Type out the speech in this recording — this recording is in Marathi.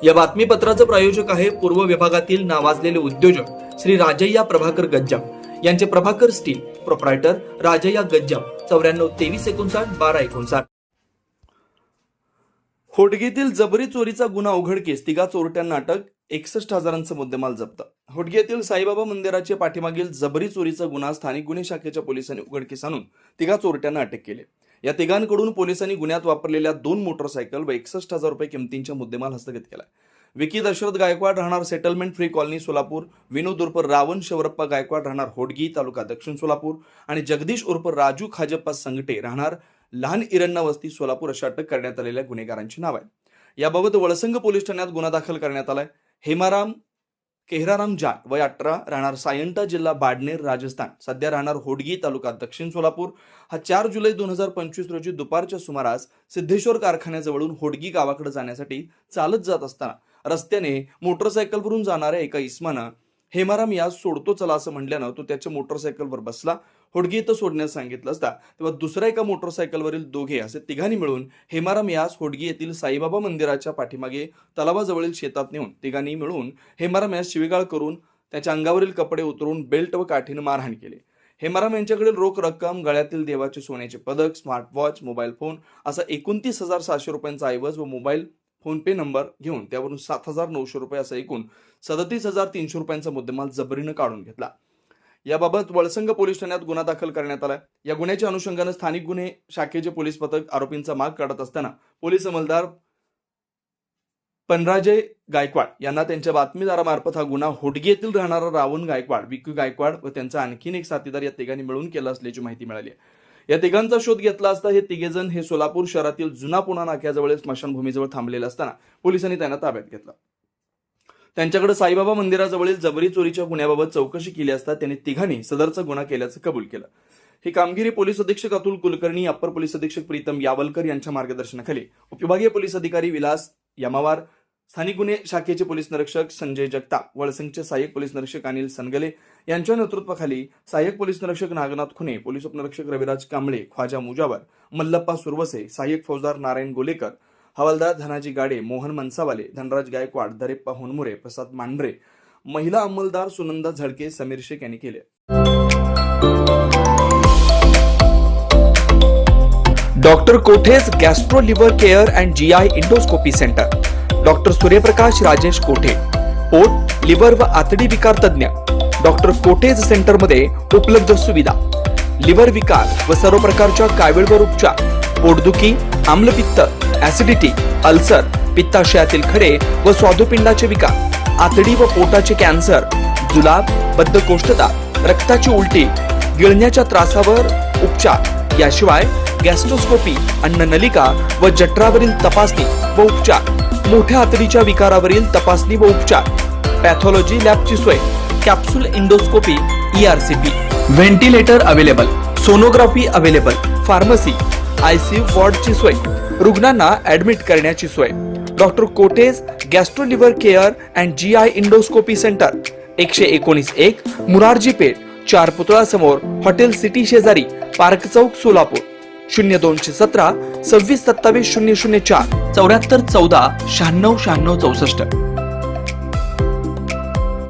या बातमीपत्राचं प्रायोजक आहे पूर्व विभागातील नावाजलेले उद्योजक श्री राजय्या प्रभाकर गज्जाम यांचे प्रभाकर स्टील, प्रोप्रायटर राजय्या गज्जाम, 94 23 59 12 59. होडगेतील जबरी चोरीचा गुन्हा उघडकीस, तिघा चोरट्यांना अटक, 61,000चा मुद्देमाल जप्त. होडगेतील साईबाबा मंदिराच्या पाठीमागील जबरी चोरीचा गुन्हा स्थानिक गुन्हे शाखेच्या पोलिसांनी उघडकीस आणून तिघा चोरट्यांना अटक केली. या तिघांकडून पोलिसांनी गुन्ह्यात वापरलेल्या 2 मोटरसायकल व 61,000 रुपये किमतींचा मुद्देमाल हस्तगत केला. विकी दशरथ गायकवाड राहणार सेटलमेंट फ्री कॉलनी सोलापूर, विनोद उर्फ रावण शवरप्पा गायकवाड राहणार होडगी तालुका दक्षिण सोलापूर आणि जगदीश उर्फ राजू खाजप्पा संगटे राहणार लहान इरण्णा वस्ती सोलापूर अशा अटक करण्यात आलेल्या गुन्हेगारांची नाव आहे. याबाबत वळसंग पोलीस ठाण्यात गुन्हा दाखल करण्यात आलाय. हेमाराम केहराराम जाट वय 18 राहणार सायंटा जिल्हा बाडनेर राजस्थान, सध्या राहणार होडगी तालुका दक्षिण सोलापूर हा 4 जुलै 2025 रोजी दुपारच्या सुमारास सिद्धेश्वर कारखान्याजवळून होडगी गावाकडे जाण्यासाठी चालत जात असताना रस्त्याने मोटरसायकलवरून जाणाऱ्या एका इस्मानं हेमाराम यास सोडतो चला असं म्हटल्यानं तो त्याच्या मोटरसायकलवर बसला. होडगी इथं सोडण्यास सांगितलं असता तेव्हा दुसऱ्या एका मोटरसायकलवरील दोघे असे तिघांनी मिळून हेमाराम यास होडगी येथील साईबाबा मंदिराच्या पाठीमागे तलावाजवळील शेतात नेऊन तिघांनी मिळून हेमाराम यास शिवीगाळ करून त्याच्या अंगावरील कपडे उतरून बेल्ट व काठीने मारहाण केली. हेमाराम यांच्याकडील रोख रक्कम, गळ्यातील देवाचे सोन्याचे पदक, स्मार्टवॉच, मोबाईल फोन असा 29,700 रुपयांचा ऐवज व मोबाईल फोन पे नंबर घेऊन त्यावरून 7,900 रुपये असा एकूण 37,300 रुपयांचा मुद्देमाल जबरीनं काढून घेतला. याबाबत वळसंग पोलीस ठाण्यात गुन्हा दाखल करण्यात आला. या गुन्ह्याच्या अनुषंगाने स्थानिक गुन्हे शाखेचे पोलीस पथक आरोपींचा माग काढत असताना पोलीस अंमलदार पनराजय गायकवाड यांना त्यांच्या बातमीदारामार्फत हा गुन्हा होडगी येथील राहणारा रावण गायकवाड, विक्की गायकवाड व त्यांचा आणखीन एक साथीदार या तिघांनी मिळून केला असल्याची माहिती मिळाली. या तिघांचा शोध घेतला असता हे तिघेजण हे सोलापूर शहरातील जुना पुणा नाक्याजवळ स्मशानभूमीजवळ थांबलेले असताना पोलिसांनी त्यांना ताब्यात घेतलं. त्यांच्याकडे साईबाबा मंदिराजवळील जबरी चोरीच्या गुन्ह्याबाबत चौकशी केली असता त्यांनी तिघांनी सदरचा गुन्हा केल्याचं कबूल केलं. ही कामगिरी पोलीस अधीक्षक अतुल कुलकर्णी, अप्पर पोलीस अधीक्षक प्रीतम यावलकर यांच्या मार्गदर्शनाखाली उपविभागीय पोलीस अधिकारी विलास यमावार, स्थानिक गुन्हे शाखेचे पोलीस निरीक्षक संजय जगताप, वळसंगचे सहाय्यक पोलीस निरीक्षक अनिल सनगले यांच्या नेतृत्वाखाली सहाय्यक पोलीस निरीक्षक नागनाथ खुने, पोलीस उपनिरीक्षक रविराज कांबळे, ख्वाजा मुजावर, मल्लप्पा सुरवसे, सहाय्यक फौजदार नारायण गोलेकर, हवालदार धनाजी गाडे, मोहन मनसावाले, धनराज गायकवाड, दरेप्पा होनमुरे, प्रसाद मांढरे, महिला अंमलदार सुनंदा झळके, समीर शेख यांनी केले. Doctor Kothe's gastro liver care and GI endoscopy centre, doctor Suryaprakash Rajesh कोठे, पोट, लिव्हर व आतडी विकार तज्ञ. डॉक्टर कोठेज सेंटर मध्ये उपलब्ध सुविधा: लिव्हर विकार व सर्व प्रकारच्या कावीळवर उपचार, पोटदुखी, आम्लपित्त, ऍसिडिटी, अल्सर, पित्ताशयातील खडे व स्वादुपिंडाचे विकार, आतडी व पोटाचे कॅन्सर, जुलाब, बद्धकोष्ठता, रक्ताची उलटी, गिळण्याच्या त्रासावर उपचार. याशिवाय गॅस्ट्रोस्कोपी, अन्ननलिका व जठरावरील तपासणी व उपचार, मोठ्या आतडीच्या विकारावरील तपासणी व उपचार, पॅथॉलॉजी लॅबची सोय, capsule endoscopy, ERCP, ventilator available, sonography available, pharmacy, ICU वॉर्डची सोय, रुग्णांना ऍडमिट करण्याची सोय. डॉक्टर कोटेज gastro liver care and GI endoscopy centre, 119-1 Murarji Peth, 4 पुतळा समोर, हॉटेल सिटी शेजारी, पार्क चौक, सोलापूर. 0217 26 27 004 74 14 96 96 64.